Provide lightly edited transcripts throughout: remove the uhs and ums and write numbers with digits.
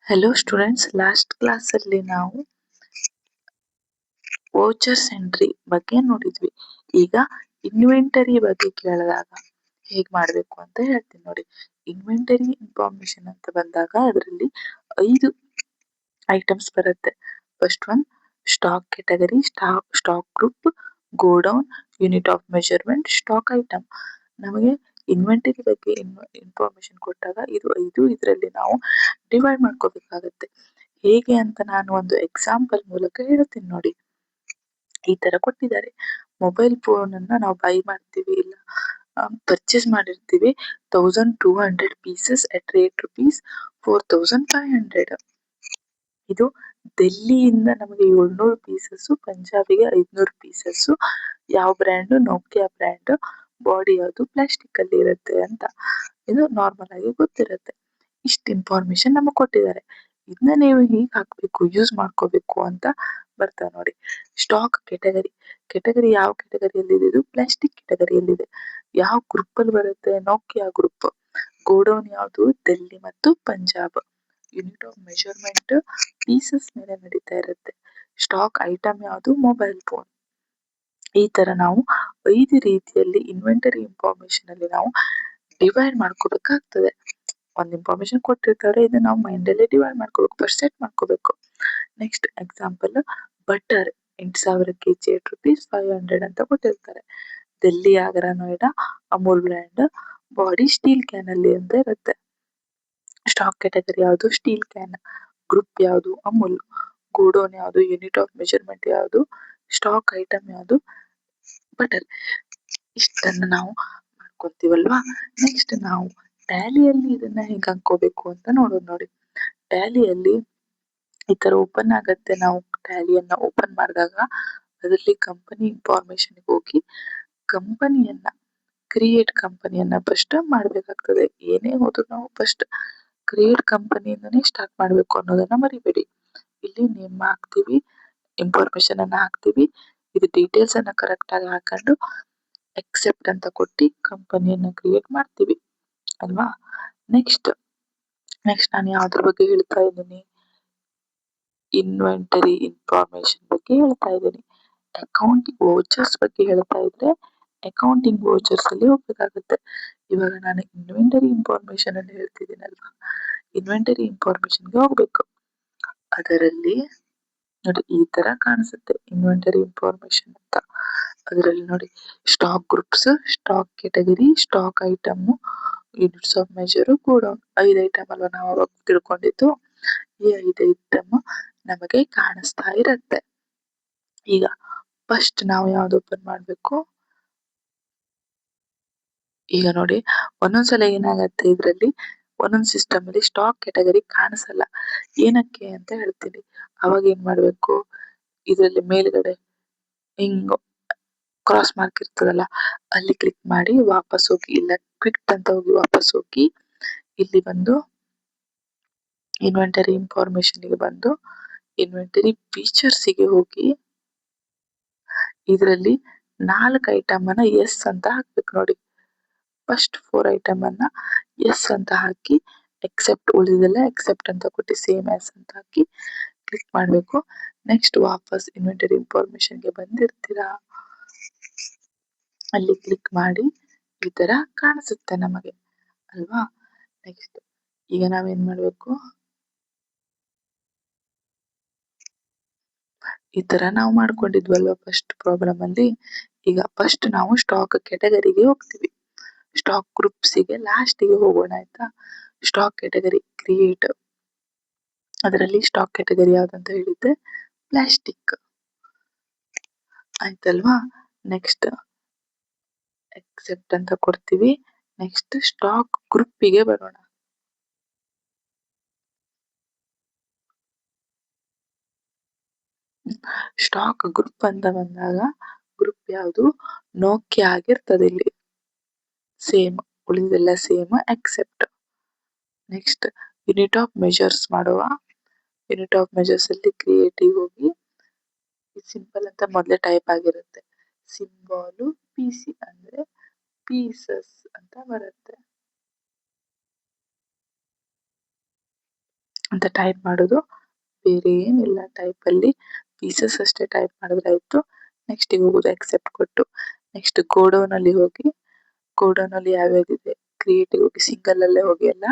Hello students, last ಕ್ಲಾಸಲ್ಲಿ ನಾವು vouchers entry ಬಗ್ಗೆ ನೋಡಿದ್ವಿ. ಈಗ ಇನ್ವೆಂಟರಿ ಬಗ್ಗೆ ಕೇಳಿದಾಗ ಹೇಗ್ ಮಾಡಬೇಕು ಅಂತ ಹೇಳ್ತೀನಿ ನೋಡಿ. ಇನ್ವೆಂಟರಿ ಇನ್ಫಾರ್ಮೇಶನ್ ಅಂತ ಬಂದಾಗ ಅದರಲ್ಲಿ 5 ಐಟಮ್ಸ್ ಬರುತ್ತೆ. First one stock category, stock group, godown, unit of measurement, stock item. ನಮಗೆ ಇನ್ವೆಂಟರಿ ಬಗ್ಗೆ ಇನ್ಫಾರ್ಮೇಶನ್ ಕೊಟ್ಟಾಗ ಇದು 5 ಇದರಲ್ಲಿ ನಾವು ಡಿವೈಡ್ ಮಾಡ್ಕೋಬೇಕಾಗತ್ತೆ. ಹೇಗೆ ಅಂತ ನಾನು ಒಂದು ಎಕ್ಸಾಂಪಲ್ ಮೂಲಕ ಹೇಳ್ತೀನಿ ನೋಡಿ. ಈ ತರ ಕೊಟ್ಟಿದ್ದಾರೆ. ಮೊಬೈಲ್ ಫೋನ್ ಅನ್ನ ನಾವು ಬೈ ಮಾಡ್ತೀವಿ, ಇಲ್ಲ ಪರ್ಚೇಸ್ ಮಾಡಿರ್ತೀವಿ 1200 ಪೀಸಸ್ ಅಟ್ ರೇಟ್ ರುಪೀಸ್ 4500. ಇದು ಡೆಲ್ಲಿಯಿಂದ ನಮಗೆ 700 ಪೀಸಸ್, ಪಂಜಾಬಿಗೆ 500 ಪೀಸಸ್. ಯಾವ ಬ್ರ್ಯಾಂಡ್? Nokia brand. ಬಾಡಿ ಯಾವುದು? ಪ್ಲಾಸ್ಟಿಕ್ ಅಲ್ಲಿ ಇರುತ್ತೆ ಅಂತ ಇದು ನಾರ್ಮಲ್ ಆಗಿ ಗೊತ್ತಿರುತ್ತೆ. ಇಷ್ಟು ಇನ್ಫಾರ್ಮೇಶನ್ ನಮಗೆ ಕೊಟ್ಟಿದ್ದಾರೆ. ಇದನ್ನ ನೀವು ಹೀಗೆ ಹಾಕ್ಬೇಕು, ಯೂಸ್ ಮಾಡ್ಕೋಬೇಕು ಅಂತ ಬರ್ತಾವೆ ನೋಡಿ. Stock category. ಕೆಟಗರಿ ಯಾವ ಕೆಟಗರಿಯಲ್ಲಿದೆ? ಇದು ಪ್ಲಾಸ್ಟಿಕ್ ಕೆಟಗರಿಯಲ್ಲಿದೆ. ಯಾವ ಗ್ರೂಪ್ ಅಲ್ಲಿ ಬರುತ್ತೆ? Nokia group. ಗೋಡೌನ್ ಯಾವುದು? ಡೆಲ್ಲಿ ಮತ್ತು Punjab. Unit of measurement pieces ಮೇಲೆ ನಡೀತಾ ಇರುತ್ತೆ. ಸ್ಟಾಕ್ ಐಟಮ್ ಯಾವುದು? Mobile phone. ಈ ತರ ನಾವು 5 ರೀತಿಯಲ್ಲಿ ಇನ್ವೆಂಟರಿ ಇನ್ಫಾರ್ಮೇಶನ್ ಅಲ್ಲಿ ನಾವು ಡಿವೈಡ್ ಮಾಡ್ಕೋಬೇಕಾಗ್ತದೆ. ಒಂದು ಇನ್ಫಾರ್ಮೇಶನ್ ಕೊಟ್ಟಿರ್ತಾರೆ, ಇದನ್ನ ನಾವು ಮೈಂಡ್ ಅಲ್ಲಿ ಡಿವೈಡ್ ಮಾಡ್ಕೋಬೇಕು, ಫಸ್ಟ್ ಸೆಟ್ ಮಾಡ್ಕೋಬೇಕು. Next example, butter 8000 KG at rupees 500 ಅಂತ ಕೊಟ್ಟಿರ್ತಾರೆ. Delhi, Agra, Noida, Amul brand. Body steel can ಅಲ್ಲಿ ಅಂತ ಇರುತ್ತೆ. ಸ್ಟಾಕ್ ಕೆಟಗರಿ ಯಾವುದು? Steel can. ಗ್ರೂಪ್ ಯಾವುದು? ಅಮೂಲ್. ಗೋಡೌನ್ ಯಾವುದು? ಯೂನಿಟ್ ಆಫ್ ಮೆಜರ್ಮೆಂಟ್ ಯಾವುದು? ಸ್ಟಾಕ್ ಐಟಮ್ ಯಾವುದು? ಬಟರ್. ಇಷ್ಟನ್ನು ನಾವು ಮಾಡ್ಕೊಂತೀವಲ್ವಾ. ನೆಕ್ಸ್ಟ್ ನಾವು ಟ್ಯಾಲಿಯಲ್ಲಿ ಇದನ್ನ ಹೇಗೆ ಹಾಕೋಬೇಕು ಅಂತ ನೋಡೋದು ನೋಡಿ. ಟ್ಯಾಲಿಯಲ್ಲಿ ಈ ತರ ಓಪನ್ ಆಗತ್ತೆ. ನಾವು ಟ್ಯಾಲಿಯನ್ನ ಓಪನ್ ಮಾಡಿದಾಗ ಅದರಲ್ಲಿ ಕಂಪನಿ ಇನ್ಫಾರ್ಮೇಶನ್ ಹೋಗಿ ಕಂಪನಿಯನ್ನ ಕ್ರಿಯೇಟ್ ಕಂಪನಿಯನ್ನ ಫಸ್ಟ್ ಮಾಡ್ಬೇಕಾಗ್ತದೆ. ಏನೇ ಹೋದ್ರು ನಾವು ಫಸ್ಟ್ ಕ್ರಿಯೇಟ್ ಕಂಪನಿಯಿಂದನೇ ಸ್ಟಾರ್ಟ್ ಮಾಡ್ಬೇಕು ಅನ್ನೋದನ್ನ ಮರಿಬೇಡಿ. ಇಲ್ಲಿ ನೇಮ್ ಹಾಕ್ತಿವಿ, ಇನ್ಫಾರ್ಮೇಶನ್ ಅನ್ನ ಹಾಕ್ತಿವಿ, ಇದು ಡೀಟೇಲ್ಸ್ ಅನ್ನ ಕರೆಕ್ಟ್ ಆಗಿ ಹಾಕೊಂಡು ಎಕ್ಸೆಪ್ಟ್ ಅಂತ ಕೊಟ್ಟು ಕಂಪನಿಯನ್ನ ಕ್ರಿಯೇಟ್ ಮಾಡ್ತೀವಿ ಅಲ್ವಾ. ನೆಕ್ಸ್ಟ್ ನಾನು ಯಾವ್ದ್ರ ಬಗ್ಗೆ ಹೇಳ್ತಾ ಇದ್ದೀನಿ? ಇನ್ವೆಂಟರಿ ಇನ್ಫಾರ್ಮೇಶನ್ ಬಗ್ಗೆ ಹೇಳ್ತಾ ಇದ್ದೀನಿ. ಅಕೌಂಟಿಂಗ್ ವೋಚರ್ಸ್ ಬಗ್ಗೆ ಹೇಳ್ತಾ ಇದ್ರೆ ಅಕೌಂಟಿಂಗ್ ವೋಚರ್ಸ್ ಅಲ್ಲಿ ಹೋಗ್ಬೇಕಾಗುತ್ತೆ. ಇವಾಗ ನಾನು ಇನ್ವೆಂಟರಿ ಇನ್ಫಾರ್ಮೇಶನ್ ಅಲ್ಲಿ ಹೇಳ್ತಿದ್ದೀನಲ್ವಾ, ಇನ್ವೆಂಟರಿ ಇನ್ಫಾರ್ಮೇಶನ್ಗೆ ಹೋಗ್ಬೇಕು. ಅದರಲ್ಲಿ ನೋಡಿ ಈ ತರ ಕಾಣಿಸುತ್ತೆ ಇನ್ವೆಂಟರಿ ಇನ್ಫಾರ್ಮೇಶನ್ ಅಂತ. ಅದರಲ್ಲಿ ನೋಡಿ stock groups, stock category, stock item, units of measure, godown. 5 item ಅಲ್ವಾ ನಾವು ಅವಾಗ ತಿಳ್ಕೊಂಡಿದ್ದು. ಈ 5 ಐಟಮ್ ನಮಗೆ ಕಾಣಿಸ್ತಾ ಇರತ್ತೆ. ಈಗ ಫಸ್ಟ್ ನಾವು ಯಾವ್ದು ಓಪನ್ ಮಾಡ್ಬೇಕು? ಈಗ ನೋಡಿ ಒಂದೊಂದ್ಸಲ ಏನಾಗತ್ತೆ, ಇದ್ರಲ್ಲಿ ಒಂದೊಂದ್ ಸಿಸ್ಟಮ್ ಅಲ್ಲಿ ಸ್ಟಾಕ್ ಕೆಟಗರಿ ಕಾಣಿಸಲ್ಲ. ಏನಕ್ಕೆ ಅಂತ ಹೇಳ್ತೀನಿ. ಅವಾಗ ಏನ್ ಮಾಡ್ಬೇಕು? ಇದರಲ್ಲಿ ಮೇಲ್ಗಡೆ ಹಿಂಗ್ ಕ್ರಾಸ್ ಮಾರ್ಕ್ ಇರ್ತದಲ್ಲ, ಅಲ್ಲಿ ಕ್ಲಿಕ್ ಮಾಡಿ ವಾಪಸ್ ಹೋಗಿ, ಇಲ್ಲ ಕ್ವಿಟ್ ಅಂತ ಹೋಗಿ ವಾಪಸ್ ಹೋಗಿ ಇಲ್ಲಿ ಬಂದು ಇನ್ವೆಂಟರಿ ಇನ್ಫಾರ್ಮೇಶನ್ ಗೆ ಬಂದು ಇನ್ವೆಂಟರಿ ಫೀಚರ್ಸ್ ಗೆ ಹೋಗಿ ಇದರಲ್ಲಿ 4 ಐಟಮ್ ಅನ್ನ ಎಸ್ ಅಂತ ಹಾಕ್ಬೇಕು ನೋಡಿ. ಫಸ್ಟ್ 4 ಐಟಮ್ ಅನ್ನ ಎಸ್ ಅಂತ ಹಾಕಿ ಎಕ್ಸೆಪ್ಟ್, ಉಳಿದೆಲ್ಲ ಎಕ್ಸೆಪ್ಟ್ ಅಂತ ಕೊಟ್ಟು ಸೇಮ್ ಆಸ್ ಅಂತ ಹಾಕಿ ಕ್ಲಿಕ್ ಮಾಡಬೇಕು. ನೆಕ್ಸ್ಟ್ ವಾಪಸ್ ಇನ್ವೆಂಟರಿ ಇನ್ಫಾರ್ಮೇಶನ್ ಗೆ ಬಂದಿರ್ತೀರಾ, ಅಲ್ಲಿ ಕ್ಲಿಕ್ ಮಾಡಿ ಈ ತರ ಕಾಣಿಸುತ್ತೆ ನಮಗೆ ಅಲ್ವಾ. ನೆಕ್ಸ್ಟ್ ಈಗ ನಾವೇನ್ ಮಾಡ್ಬೇಕು? ಈ ತರ ನಾವು ಮಾಡ್ಕೊಂಡಿದ್ವಲ್ವಾ ಫಸ್ಟ್ ಪ್ರಾಬ್ಲಮ್ ಅಲ್ಲಿ. ಈಗ ಫಸ್ಟ್ ನಾವು ಸ್ಟಾಕ್ ಕೆಟಗರಿಗೆ ಹೋಗ್ತೀವಿ. ಸ್ಟಾಕ್ ಗ್ರೂಪ್ಸ್ ಗೆ ಲಾಸ್ಟ್ ಗೆ ಹೋಗೋಣ ಆಯ್ತಾ. ಸ್ಟಾಕ್ ಕೆಟಗರಿ ಕ್ರಿಯೇಟ್, ಅದರಲ್ಲಿ ಸ್ಟಾಕ್ ಕೆಟಗರಿ ಯಾವ್ದಂತ ಹೇಳಿದ್ದೆ? ಪ್ಲಾಸ್ಟಿಕ್ ಆಯ್ತಲ್ವಾ. ನೆಕ್ಸ್ಟ್ ಎಕ್ಸೆಪ್ಟ್ ಅಂತ ಕೊಡ್ತೀವಿ. ನೆಕ್ಸ್ಟ್ ಸ್ಟಾಕ್ ಗ್ರೂಪಿಗೆ ಬರೋಣ. ಸ್ಟಾಕ್ ಗ್ರೂಪ್ ಅಂತ ಬಂದಾಗ ಗ್ರೂಪ್ ಯಾವುದು? ನೋಕಿಯಾ ಆಗಿರ್ತದೆ. ಇಲ್ಲಿ ಸೇಮ್, ಉಳಿದೆಲ್ಲ same except. Next unit of measures ಮಾಡುವ. ಯೂನಿಟ್ ಆಫ್ ಮೆಜರ್ಸ್ ಅಲ್ಲಿ ಕ್ರಿಯೇಟಿವ್ ಹೋಗಿ ಸಿಂಪಲ್ ಅಂತ ಮೊದಲೇ ಟೈಪ್ ಆಗಿರುತ್ತೆ. ಸಿಂಬಾಲು PC ಅಂದ್ರೆ ಪೀಸಸ್ ಅಂತ ಬರುತ್ತೆ. ಅಂತ ಟೈಪ್ ಮಾಡೋದು. ಬೇರೆ ಏನಿಲ್ಲ, ಟೈಪಲ್ಲಿ ಪೀಸಸ್ ಅಷ್ಟೇ ಟೈಪ್ ಮಾಡಿದ್ರೆ ಆಯ್ತು. ನೆಕ್ಸ್ಟಿಗೆ ಹೋಗೋದು ಎಕ್ಸೆಪ್ಟ್ ಕೊಟ್ಟು. ನೆಕ್ಸ್ಟ್ ಗೋಡೌನಲ್ಲಿ ಹೋಗಿ, ಗೋಡೌನಲ್ಲಿ ಯಾವ್ಯಾವ್ದಿದೆ ಕ್ರಿಯೇಟಿವ್ ಹೋಗಿ ಸಿಂಗಲ್ ಅಲ್ಲೇ ಹೋಗಿ ಎಲ್ಲ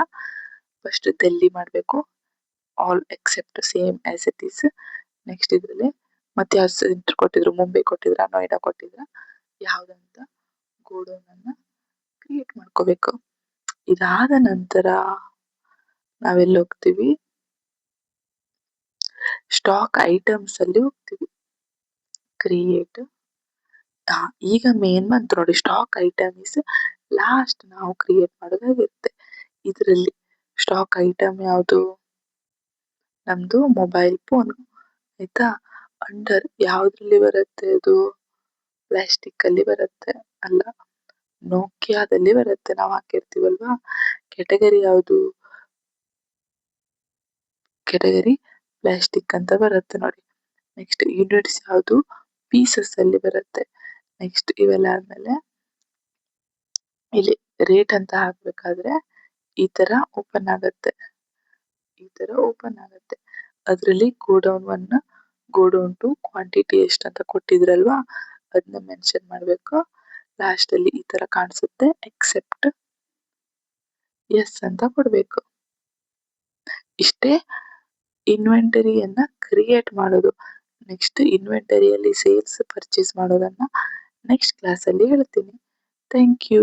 ಫಸ್ಟ್ ಡೆಲ್ಲಿ ಮಾಡಬೇಕು. All except same as it is. Next ಇದರಲ್ಲಿ ಮತ್ತೆ ಯಾವ ಸೆಂಟರ್ ಕೊಟ್ಟಿದ್ರು, ಮುಂಬೈ ಕೊಟ್ಟಿದ್ರ, ನೋಯ್ಡಾ ಕೊಟ್ಟಿದ್ರ, ಯಾವ್ದಂತ ಗೋಡೌನ್ ಅನ್ನ ಕ್ರಿಯೇಟ್ ಮಾಡ್ಕೋಬೇಕು. ಇದಾದ ನಂತರ ನಾವೆಲ್ಲಿ ಹೋಗ್ತೀವಿ, ಸ್ಟಾಕ್ ಐಟಮ್ಸ್ ಅಲ್ಲಿ ಹೋಗ್ತೀವಿ. ಕ್ರಿಯೇಟ್, ಈಗ ಮೇನ್ ಬಂತು ನೋಡಿ, ಸ್ಟಾಕ್ ಐಟಮ್ ಇಸ್ ಲಾಸ್ಟ್ ನಾವು ಕ್ರಿಯೇಟ್ ಮಾಡೋದಾಗಿರುತ್ತೆ. ಇದರಲ್ಲಿ ಸ್ಟಾಕ್ ಐಟಮ್ ಯಾವುದು, ನಮ್ದು ಮೊಬೈಲ್ ಫೋನ್ ಆಯ್ತಾ. ಅಂಡರ್ ಯಾವ್ದ್ರಲ್ಲಿ ಬರುತ್ತೆ ಅದು, ಪ್ಲಾಸ್ಟಿಕ್ ಅಲ್ಲಿ ಬರುತ್ತೆ, ಅಲ್ಲ ನೋಕಿಯಾದಲ್ಲಿ ಬರುತ್ತೆ, ನಾವು ಹಾಕಿರ್ತೀವಲ್ವಾ. ಕೆಟಗರಿ ಯಾವುದು, ಕೆಟಗರಿ ಪ್ಲಾಸ್ಟಿಕ್ ಅಂತ ಬರುತ್ತೆ ನೋಡಿ. ನೆಕ್ಸ್ಟ್ ಯೂನಿಟ್ಸ್ ಯಾವುದು, ಪೀಸಸ್ ಅಲ್ಲಿ ಬರುತ್ತೆ. ನೆಕ್ಸ್ಟ್ ಇವೆಲ್ಲ ಆದ್ಮೇಲೆ ಇಲ್ಲಿ ರೇಟ್ ಅಂತ ಹಾಕ್ಬೇಕಾದ್ರೆ ಈ ತರ ಓಪನ್ ಆಗುತ್ತೆ, ಈ ತರ ಓಪನ್ ಆಗುತ್ತೆ. ಅದರಲ್ಲಿ ಗೋಡೌನ್ 1, ಗೋಡೌನ್ 2 ಕ್ವಾಂಟಿಟಿ ಎಷ್ಟು ಅಂತ ಕೊಟ್ಟಿದ್ರಲ್ವಾ, ಅದನ್ನ ಮೆನ್ಷನ್ ಮಾಡ್ಬೇಕು. ಲಾಸ್ಟ್ ಅಲ್ಲಿ ಈ ತರ ಕಾಣಿಸುತ್ತೆ, ಎಕ್ಸೆಪ್ಟ್ ಎಸ್ ಅಂತ ಕೊಡ್ಬೇಕು. ಇಷ್ಟೇ ಇನ್ವೆಂಟರಿಯನ್ನ ಕ್ರಿಯೇಟ್ ಮಾಡೋದು. ನೆಕ್ಸ್ಟ್ ಇನ್ವೆಂಟರಿಯಲ್ಲಿ ಸೇಲ್ಸ್ ಪರ್ಚೇಸ್ ಮಾಡೋದನ್ನ ನೆಕ್ಸ್ಟ್ ಕ್ಲಾಸ್ ಅಲ್ಲಿ ಹೇಳ್ತೀನಿ. Thank you.